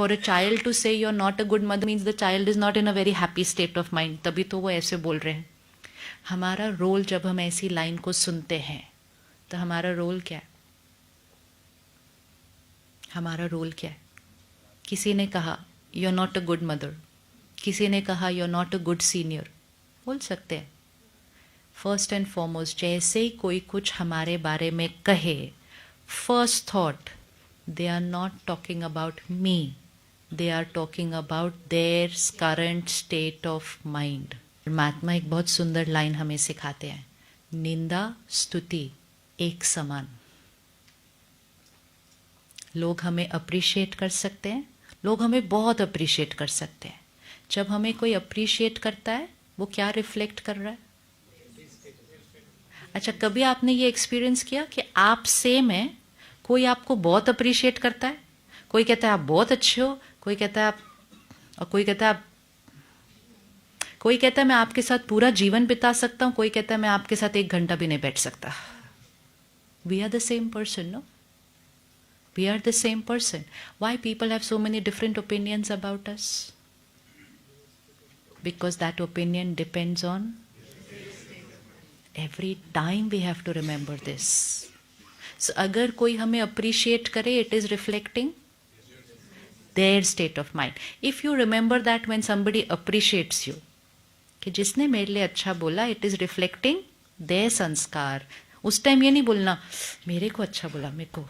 For a child to say you are not a good mother means the child is not in a very happy state of mind, तभी तो वो ऐसे बोल रहे हैं. हमारा रोल जब हम ऐसी लाइन को सुनते हैं तो हमारा रोल क्या है? हमारा रोल क्या है? किसी ने कहा you are not a good mother, किसी ने कहा you are not a good senior, बोल सकते हैं. फर्स्ट एंड फॉरमोस्ट, जैसे ही कोई कुछ हमारे बारे में कहे, first thought, they are not talking about me, they are talking about their current state of mind. Mahatma एक बहुत सुंदर लाइन हमें सिखाते हैं, निंदा स्तुति एक समान. लोग हमें अप्रिशिएट कर सकते हैं, लोग हमें बहुत अप्रिशिएट कर सकते हैं. जब हमें कोई अप्रिशिएट करता है वो क्या रिफ्लेक्ट कर रहा है? अच्छा, कभी आपने ये एक्सपीरियंस किया कि आप सेम है, कोई आपको बहुत अप्रिशिएट करता है, कोई कहता है आप बहुत अच्छे हो, कोई कहता है आप, और कोई कहता है आप, कोई कहता है मैं आपके साथ पूरा जीवन बिता सकता हूं, कोई कहता है मैं आपके साथ 1 घंटा भी नहीं बैठ सकता. We are the same person, no? We are the same person. Why people have so many different opinions about us? Because that opinion depends on, every time we have to remember this. So अगर कोई हमें appreciate करे, it is reflecting their state of mind. If you remember that when somebody appreciates you, कि जिसने मेरे लिए अच्छा बोला, it is reflecting their संस्कार. उस टाइम ये नहीं बोलना मेरे को अच्छा बोला, मेरे को.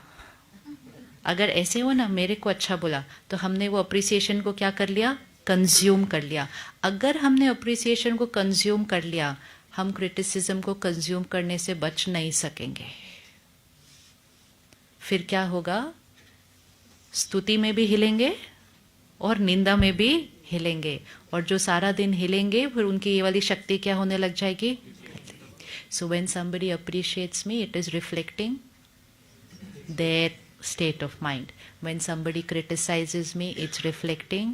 अगर ऐसे हो ना, मेरे को अच्छा बोला, तो हमने वो अप्रिसिएशन को क्या कर लिया? कंज्यूम कर लिया. अगर हमने अप्रिसिएशन को कंज्यूम कर लिया, हम क्रिटिसिज्म को कंज्यूम करने से बच नहीं सकेंगे. फिर क्या होगा? स्तुति में भी हिलेंगे और निंदा में भी हिलेंगे, और जो सारा दिन हिलेंगे फिर उनकी ये वाली शक्ति क्या होने लग जाएगी? So when somebody appreciates me, it is reflecting their state of mind. When somebody criticizes me, it's reflecting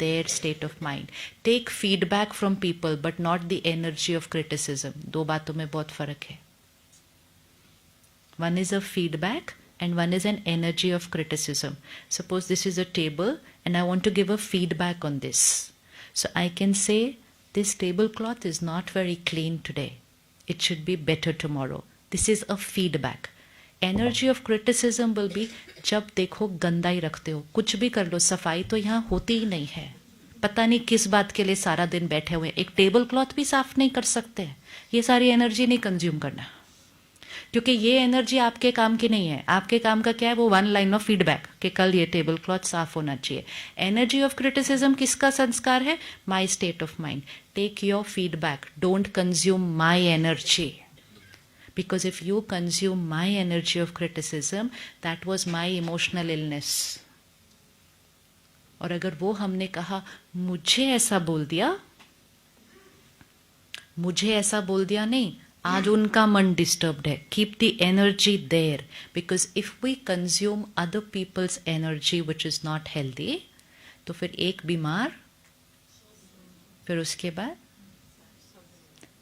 their state of mind. Take feedback from people, but not the energy of criticism. दो बातों में बहुत फर्क है. One is a feedback and one is an energy of criticism. Suppose this is a table and I want to give a feedback on this. So I can say, this tablecloth is not very clean today. It should be better tomorrow. This is a feedback. Energy of criticism will be, जब देखो गंदा ही रखते हो, कुछ भी कर लो, सफाई तो यहाँ होती ही नहीं है, पता नहीं किस बात के लिए सारा दिन बैठे हुए, एक टेबल क्लॉथ भी साफ नहीं कर सकते. ये सारी एनर्जी नहीं कंज्यूम करना, क्योंकि ये एनर्जी आपके काम की नहीं है. आपके काम का क्या है? वो 1 लाइन ऑफ फीडबैक कि कल ये टेबल क्लॉथ साफ होना चाहिए. एनर्जी ऑफ क्रिटिसिज्म किसका संस्कार है? My state of mind. Take your feedback, don't consume my energy. Because if you consume my energy of criticism, that was my emotional illness. और अगर वो हमने कहा मुझे ऐसा बोल दिया, मुझे ऐसा बोल दिया नहीं, आज उनका मन डिस्टर्ब्ड है, keep the energy there. Because if we consume other people's energy which is not healthy, तो फिर एक बीमार, फिर उसके बाद,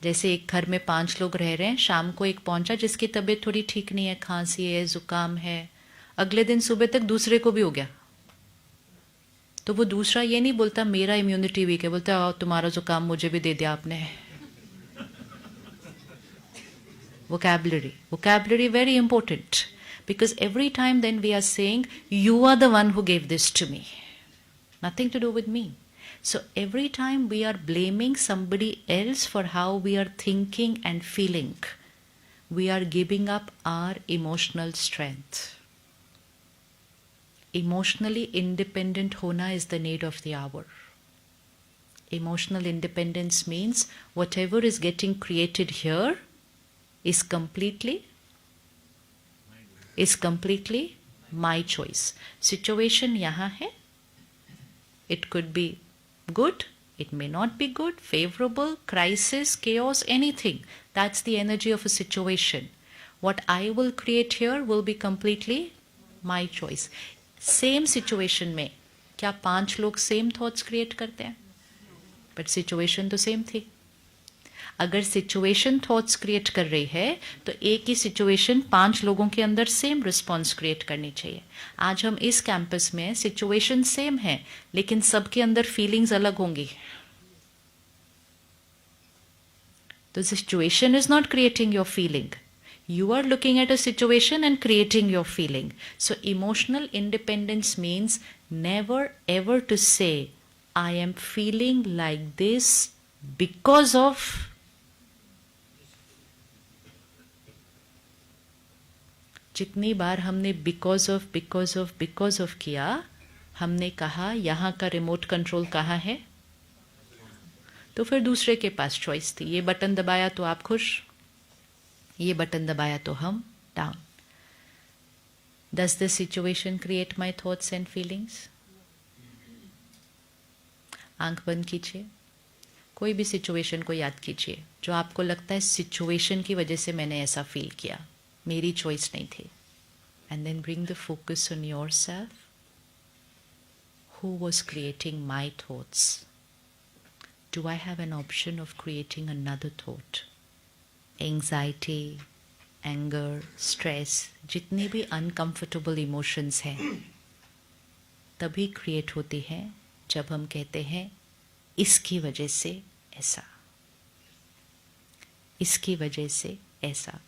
जैसे एक घर में 5 लोग रह रहे हैं, शाम को एक पहुंचा जिसकी तबीयत थोड़ी ठीक नहीं है, खांसी है, जुकाम है, अगले दिन सुबह तक दूसरे को भी हो गया, तो वो दूसरा ये नहीं बोलता मेरा इम्यूनिटी वीक है, बोलता है तुम्हारा जुकाम मुझे भी दे दिया आपने. vocabulary very important, because every time then we are saying you are the one who gave this to me, nothing to do with me. So every time we are blaming somebody else for how we are thinking and feeling, we are giving up our emotional strength. Emotionally independent hona is the need of the hour. Emotional independence means whatever is getting created here is completely my choice. Situation yahan hai, it could be good, it may not be good, favorable, crisis, chaos, anything. That's the energy of a situation. What I will create here will be completely my choice. Same situation में क्या 5 लोग same thoughts create करते हैं? But situation तो same थी. अगर situation thoughts create कर रही है तो एक ही सिचुएशन 5 लोगों के अंदर सेम रिस्पॉन्स क्रिएट करनी चाहिए. आज हम इस कैंपस में सिचुएशन सेम है लेकिन सबके अंदर फीलिंग्स अलग होंगी. The situation is not creating your feeling. You are looking at a situation and creating your feeling. So emotional independence means never ever to say, I am feeling like this because of. जितनी बार हमने because of किया, हमने कहा यहाँ का remote control कहाँ है, तो फिर दूसरे के पास चॉइस थी. ये बटन दबाया तो आप खुश, ये बटन दबाया तो हम down. Does this situation create my thoughts and feelings? आंख बंद कीजिए, कोई भी सिचुएशन को याद कीजिए जो आपको लगता है सिचुएशन की वजह से मैंने ऐसा फील किया, मेरी चॉइस नहीं थी. And then bring the focus on yourself. Who was creating my thoughts? Do I have an option of creating another thought? Anxiety, anger, stress, जितनी भी uncomfortable emotions हैं तभी create होती हैं जब हम कहते हैं इसकी वजह से ऐसा, इसकी वजह से ऐसा.